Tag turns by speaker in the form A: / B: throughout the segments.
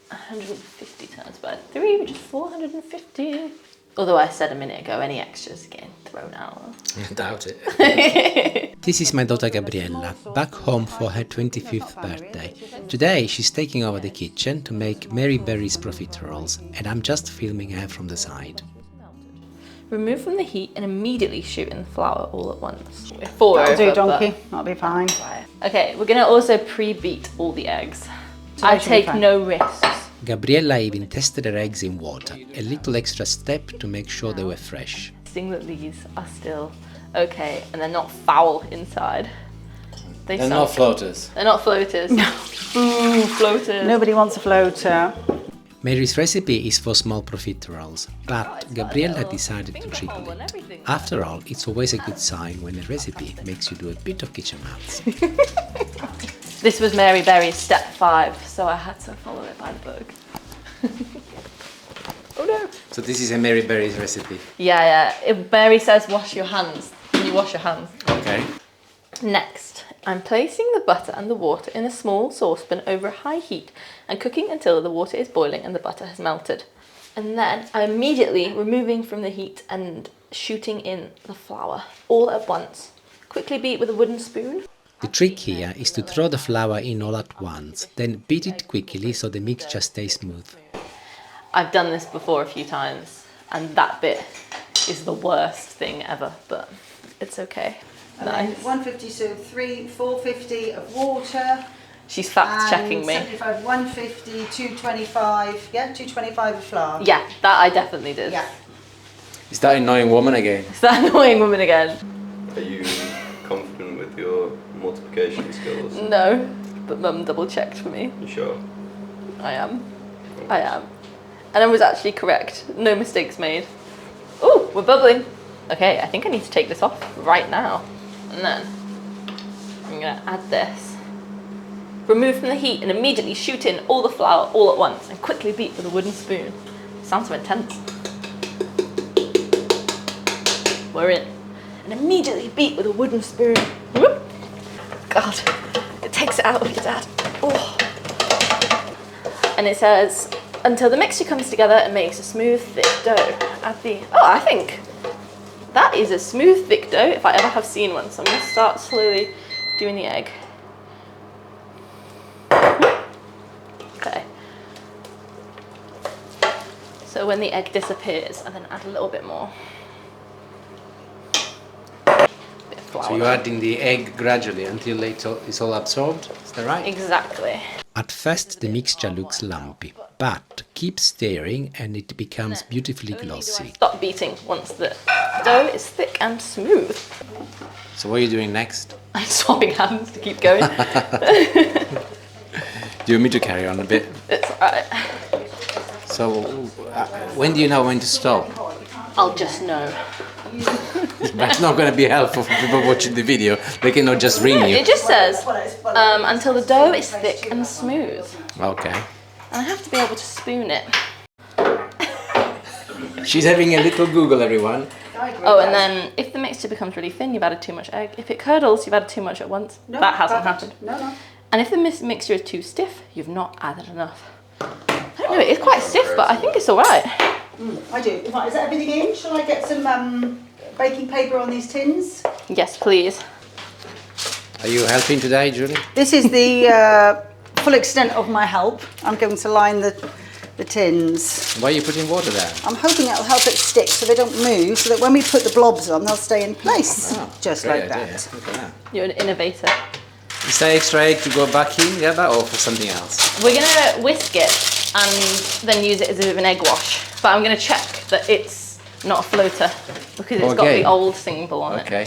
A: 150 times by 3, which is 450. Although I said a minute ago, any extras are getting thrown out.
B: I doubt it. This is my daughter Gabriella, back home for her 25th birthday. Today she's taking over the kitchen to make Mary Berry's profiteroles, and I'm just filming her from the side.
A: Remove from the heat and immediately shoot in the flour all at once.
C: That'll do, donkey. That'll be fine.
A: Okay, we're gonna also pre-beat all the eggs. I take no risks.
B: Gabriella even tested her eggs in water, a little extra step to make sure they were fresh.
A: Seeing that these are still okay and they're not foul inside.
B: They're not floaters.
A: They're not floaters. No. Ooh, floaters.
C: Nobody wants a floater.
B: Mary's recipe is for small profiteroles, but Gabriella decided to triple it. After all, it's always a good sign when a recipe makes you do a bit of kitchen maths.
A: This was Mary Berry's step 5, so I had to follow it by the book. Oh no!
B: So this is a Mary Berry's recipe?
A: Yeah. If Mary says wash your hands, you wash your hands.
B: Okay.
A: Next, I'm placing the butter and the water in a small saucepan over a high heat and cooking until the water is boiling and the butter has melted. And then I'm immediately removing from the heat and shooting in the flour all at once. Quickly beat with a wooden spoon.
B: The trick here is to throw the flour in all at once, then beat it quickly so the mixture stays smooth.
A: I've done this before a few times, and that bit is the worst thing ever, but it's okay.
C: Nice. 150, so 450 of water.
A: She's fact checking me.
C: 75, 150, 225. Yeah, 225 of flour.
A: Yeah, that I definitely did.
C: Yeah.
B: Is that annoying woman again?
A: Is that annoying woman again?
D: Are you confident with your multiplication skills?
A: No, but Mum double checked for me.
D: You sure?
A: I am. And I was actually correct. No mistakes made. Oh, we're bubbling. Okay, I think I need to take this off right now. And then I'm gonna add this. Remove from the heat and immediately shoot in all the flour all at once and quickly beat with a wooden spoon. Sounds so intense. We're in. And immediately beat with a wooden spoon. Whoop. God, it takes it out of your dad. Oh. And it says, until the mixture comes together and makes a smooth, thick dough. I think that is a smooth, thick dough if I ever have seen one. So I'm going to start slowly doing the egg. Okay. So when the egg disappears, and then add a little bit more.
B: So you're adding the egg gradually until it's all absorbed, is that right?
A: Exactly.
B: At first the mixture looks lumpy, but keep stirring and it becomes beautifully glossy.
A: Stop beating once the dough is thick and smooth.
B: So what are you doing next?
A: I'm swapping hands to keep going.
B: Do you want me to carry on a bit?
A: It's alright.
B: So when do you know when to stop?
A: I'll just know.
B: That's not going to be helpful for people watching the video. They cannot just ring you.
A: It just says until the dough is thick and smooth.
B: Okay.
A: And I have to be able to spoon it.
B: She's having a little Google, everyone.
A: Oh, and then if the mixture becomes really thin, you've added too much egg. If it curdles, you've added too much at once.
C: No,
A: that hasn't happened.
C: No.
A: And if the mixture is too stiff, you've not added enough. I don't know, it's quite stiff, but I think it's alright.
C: I do. Right, is that everything in? Shall I get some baking paper on these tins?
A: Yes, please.
B: Are you helping today, Julie?
C: This is the full extent of my help. I'm going to line the tins.
B: Why are you putting water there?
C: I'm hoping it'll help it stick so they don't move, so that when we put the blobs on, they'll stay in place. Just like
B: idea.
C: that.
B: Look at that.
A: You're an innovator.
B: Is that extra egg to go back in, Gabba, or for something else?
A: We're going to whisk it and then use it as a bit of an egg wash. But I'm going to check that it's not a floater because it's got the old symbol on it.
B: Okay.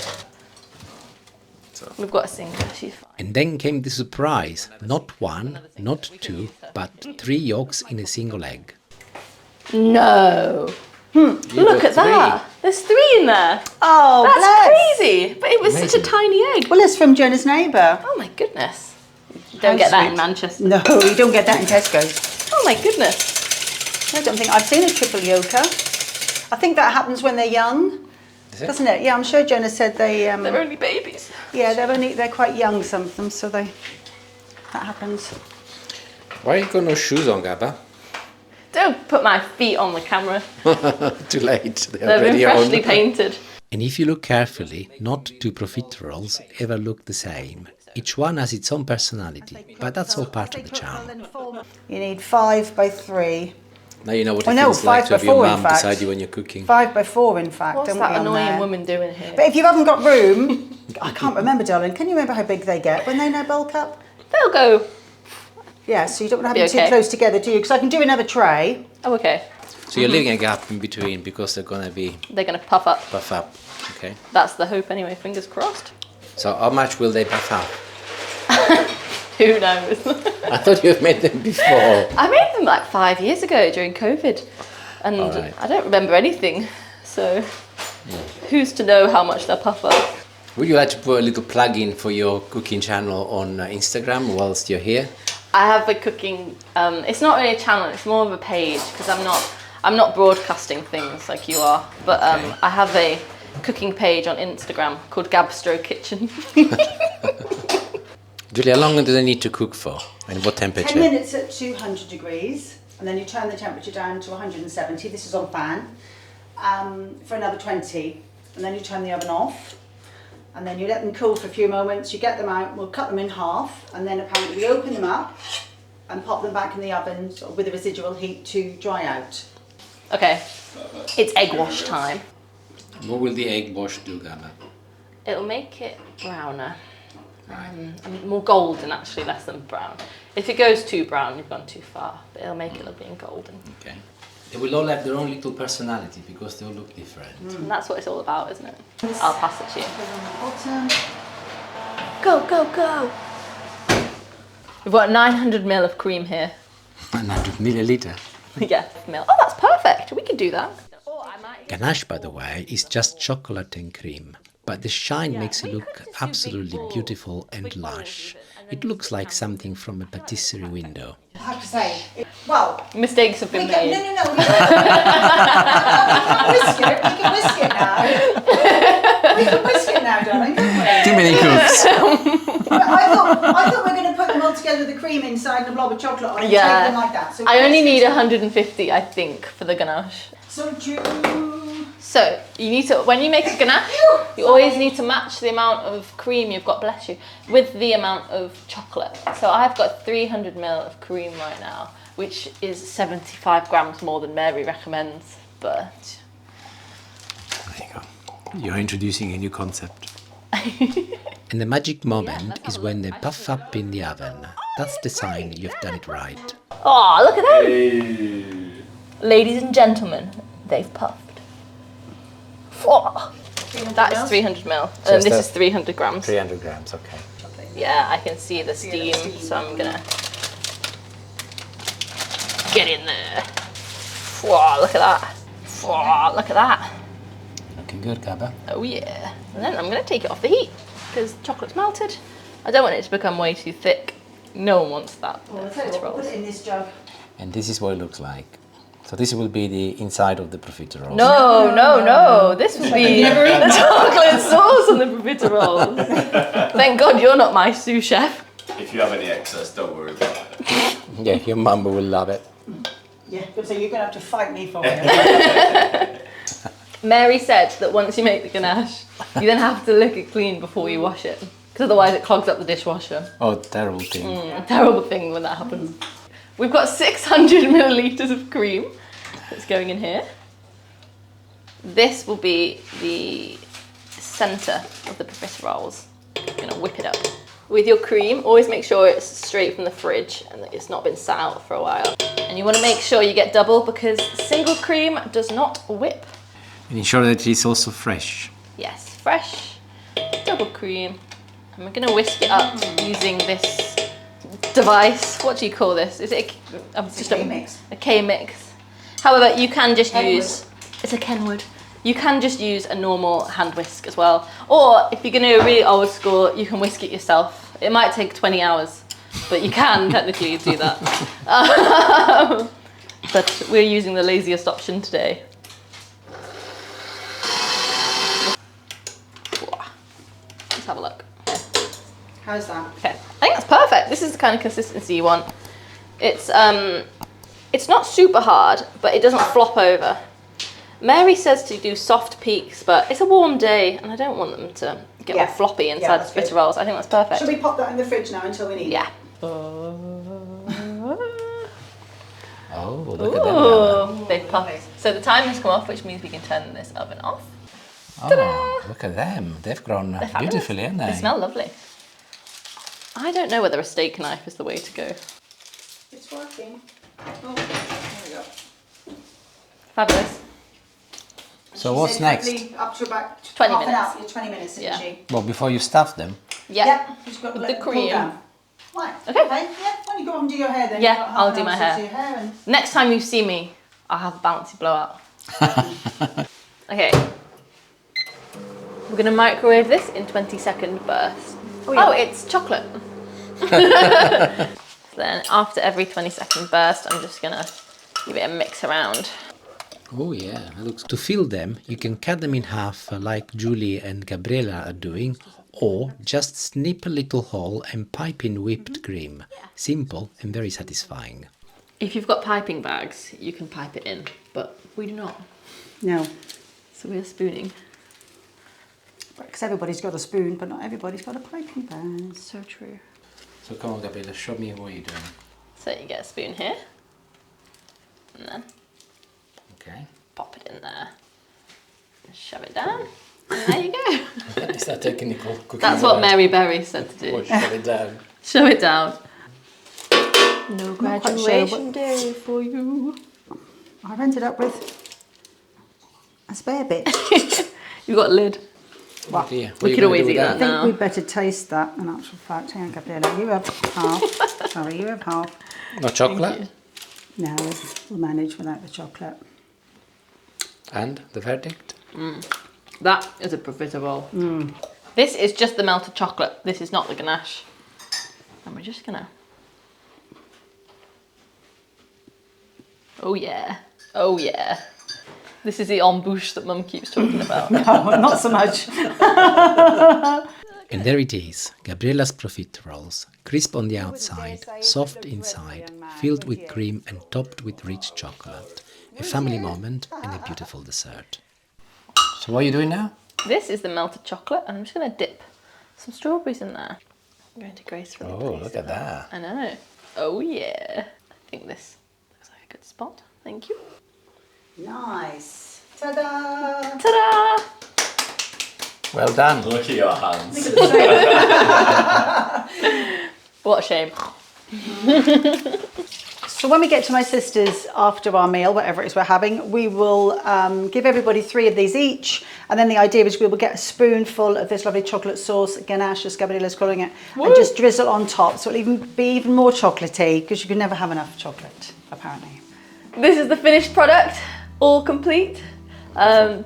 A: So. We've got a single, she's fine.
B: And then came the surprise. Not one, not two, but 3 yolks in a single egg.
A: No. Look at that. There's 3 in there.
C: Oh,
A: that's crazy. But it was such a tiny egg.
C: Well, it's from Jonah's neighbour.
A: Oh my goodness. You don't get that in Manchester.
C: No, you don't get that in Tesco's.
A: Oh my goodness.
C: I don't think I've seen a triple yolker. I think that happens when they're young. Doesn't it? Yeah, I'm sure Jonah said they...
A: they're only babies.
C: Yeah, they're quite young, some of them, so that happens.
B: Why you got no shoes on, Gabba?
A: don't put my feet on the camera.
B: Too late. They're
A: They've been
B: already
A: freshly
B: on.
A: painted.
B: And if you look carefully, not two profiteroles ever look the same. Each one has its own personality, but that's all part of the charm.
C: You need 5 by 3.
B: Now you know what it
C: Oh, no,
B: feels like
C: 5
B: to
C: by
B: have your
C: 4 in
B: mum
C: fact.
B: beside you when you're cooking.
C: 5 by 4 in fact.
A: What's
C: don't
A: that
C: we, on
A: annoying
C: there?
A: woman doing here?
C: But if you haven't got room, I can't remember, darling. Can you remember how big they get when they now bulk up?
A: They'll go.
C: Yeah, so you don't want to
A: Be
C: have them
A: okay.
C: too close together, do you? Because I can do another tray.
A: Oh, okay.
B: So you're leaving a gap in between because they're gonna be
A: They're going to puff up.
B: buff up. Okay.
A: That's the hope anyway, fingers crossed.
B: So how much will they buff up?
A: Who knows?
B: I thought you've made them before.
A: I made them like 5 years ago during COVID. And
B: Alright.
A: I don't remember anything. So who's to know how much they'll puff up?
B: Would you like to put a little plug in for your cooking channel on Instagram whilst you're here?
A: I have a cooking, it's not really a channel, it's more of a page because I'm not broadcasting things like you are. But
B: Okay.
A: I have a cooking page on Instagram called Gabstro Kitchen.
B: Julie, how long do they need to cook for? And what temperature?
C: 10 minutes at 200 degrees, and then you turn the temperature down to 170. This is on fan. For another 20, and then you turn the oven off. And then you let them cool for a few moments, you get them out, we'll cut them in half, and then apparently we open them up and pop them back in the oven sort of with a residual heat to dry out.
A: Okay, it's egg wash time.
B: What will the egg wash do, Gabba?
A: It'll make it browner. And more golden actually, less than brown. If it goes too brown, you've gone too far, but it'll make it look being golden.
B: Okay. They will all have their own little personality because they all look different.
A: And that's what it's all about, isn't it? I'll pass it to you.
C: Put on the bottom.
A: Go, go, go! We've got 900 ml of cream here.
B: 100 milliliter.
A: Yeah, milk. Oh, that's perfect. We can do that.
B: Ganache, by the way, is just chocolate and cream, but the shine makes it look absolutely beautiful and lush. It looks like something from a patisserie window.
C: I have to say, well,
A: Mistakes have
C: we
A: been
C: can,
A: made.
C: no, we can whisk it. We can whisk it now. We can whisk it now, darling, can't we?
B: Too many cooks.
C: But I thought we were going to put them all together with the cream inside and a blob of chocolate on and
A: Yeah.
C: take them like that. So
A: I only
C: whisk
A: need
C: it.
A: 150, I think, for the ganache.
C: So true.
A: So you need to, when you make a ganache, you always need to match the amount of cream you've got, bless you, with the amount of chocolate. So I've got 300 ml of cream right now, which is 75 grams more than Mary recommends, but
B: There you go. You're introducing a new concept. And the magic moment is when they puff up in the oven. That's the sign you've done it right.
A: oh, look at them! Ladies and gentlemen, they've puffed. Oh, that is 300 ml, and this is 300 grams.
B: 300 grams, okay.
A: Yeah, I can see the steam, so I'm gonna get in there. Whoa, look at that. Whoa, look at that.
B: Looking good, Gabba.
A: Oh yeah. And then I'm gonna take it off the heat because chocolate's melted. I don't want it to become way too thick. No one wants that.
C: Well, I'll tell you what, we'll put it in this jug.
B: And this is what it looks like. So this will be the inside of the profiterole.
A: No, no, no. This would be the chocolate sauce on the profiteroles. Thank God you're not my sous chef.
D: If you have any excess, don't worry about it.
B: Yeah, your mum will love it.
C: Yeah, so you're going to have to fight me for it.
A: Mary said that once you make the ganache, you then have to lick it clean before you wash it, because otherwise it clogs up the dishwasher.
B: Oh, terrible thing.
A: Terrible thing when that happens. We've got 600 millilitres of cream that's going in here. This will be the centre of the profiteroles. I'm going to whip it up. With your cream, always make sure it's straight from the fridge and that it's not been sat out for a while. And you want to make sure you get double because single cream does not whip.
B: And ensure that it's also fresh.
A: Yes, fresh, double cream. And we're going to whisk it up using this device. What do you call this? Is it just
C: K-mix.
A: a K-mix? However, you can just
C: Kenwood.
A: use, it's a Kenwood. You can just use a normal hand whisk as well. Or if you're going to go really old school, you can whisk it yourself. It might take 20 hours, but you can technically do that. But we're using the laziest option today. Let's have a look.
C: How's that?
A: Okay, I think that's perfect. This is the kind of consistency you want. It's It's not super hard, but it doesn't flop over. Mary says to do soft peaks, but it's a warm day and I don't want them to get all floppy inside the profiteroles. I think that's perfect.
C: Should we pop that in the fridge now until we need it?
A: Yeah.
B: Oh, look at them.
A: They've popped. So the timer's come off, which means we can turn this oven off.
B: Oh, look at them. They've grown beautifully, haven't they?
A: They smell lovely. I don't know whether a steak knife is the way to go.
C: It's working. Oh, there we go.
A: Fabulous.
B: So what's next?
C: Up to about
A: 20
C: half an
A: minutes.
C: hour, 20 minutes, isn't she?
B: Well, before you stuff them.
A: Yeah.
C: Yeah, just got to
A: With
C: let
A: the
C: it cool
A: cream.
C: down. Right.
A: Okay.
C: Yeah. Why don't you go and do your hair then?
A: Yeah,
C: You've got half
A: I'll
C: an
A: do
C: hour
A: my
C: to
A: hair.
C: do your hair and...
A: Next time you see me, I'll have a bouncy blowout. Okay. We're going to microwave this in 20-second bursts. Oh, it's chocolate. Then after every 20-second burst, I'm just going to give it a mix around.
B: Oh yeah, looks. To fill them, you can cut them in half like Julie and Gabriella are doing, or just snip a little hole and pipe in whipped cream. Simple and very satisfying.
A: If you've got piping bags, you can pipe it in, but we do not.
C: No.
A: So we're spooning.
C: Because everybody's got a spoon, but not everybody's got a piping bag.
A: So true.
B: So come on, Gabriella, show me what you're doing.
A: So you get a spoon here, and then
B: Okay.
A: pop it in there, and shove it down, and there you go.
B: Is that technical cooking?
A: That's what Mary Berry said to do.
B: Shove it down.
A: Shove it down. No
C: quite sure,
A: graduation day for you.
C: I've ended up with a spare bit.
A: You've got a lid.
B: Oh dear. What
A: We
B: are you
A: could
B: gonna
A: always
B: do with
A: eat
B: that?
C: I think
A: No.
C: we'd better taste that in actual fact. Hang on, Gabriella, you have half. Sorry, you have half.
B: No chocolate?
C: No, we'll manage without the chocolate.
B: And the verdict?
A: That is a profiterole. This is just the melted chocolate. This is not the ganache. And we're just gonna... Oh yeah. Oh yeah. This is the embouche that Mum keeps talking about.
C: No, not so much.
B: And there it is, Gabriella's profiteroles, crisp on the outside, soft inside, filled with cream and topped with rich chocolate. A family moment and a beautiful dessert. So what are you doing now?
A: This is the melted chocolate, and I'm just gonna dip some strawberries in there. I'm going to gracefully
B: Oh,
A: place
B: look
A: it
B: at that.
A: I know. Oh yeah. I think this looks like a good spot. Thank you.
C: Nice. Ta-da!
A: Ta-da!
B: Well done.
D: Look at your hands.
A: What a shame.
C: So when we get to my sister's after our meal, whatever it is we're having, we will give everybody 3 of these each. And then the idea is we will get a spoonful of this lovely chocolate sauce, ganache as Gabriella's calling it, and just drizzle on top. So it'll be even more chocolatey because you can never have enough chocolate, apparently.
A: This is the finished product, all complete.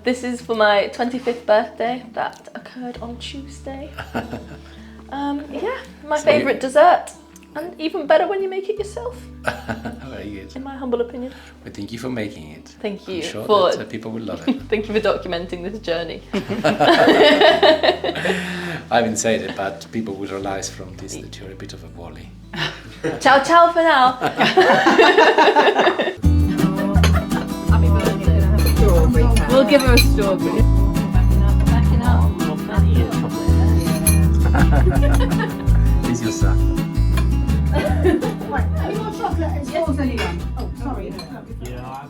A: This is for my 25th birthday that occurred on Tuesday. Yeah, my favourite dessert. And even better when you make it yourself,
B: Very good.
A: in my humble opinion.
B: Well, thank you for making it.
A: Thank you
B: I'm sure
A: for-
B: that people will love it.
A: Thank you for documenting this journey.
B: I haven't said it, but people will realise from this that you're a bit of a wally.
A: Ciao, ciao for now. We'll give her a strawberry.
B: Here's your son.
C: Right, any more chocolate? Oh, sorry.
E: Yeah, I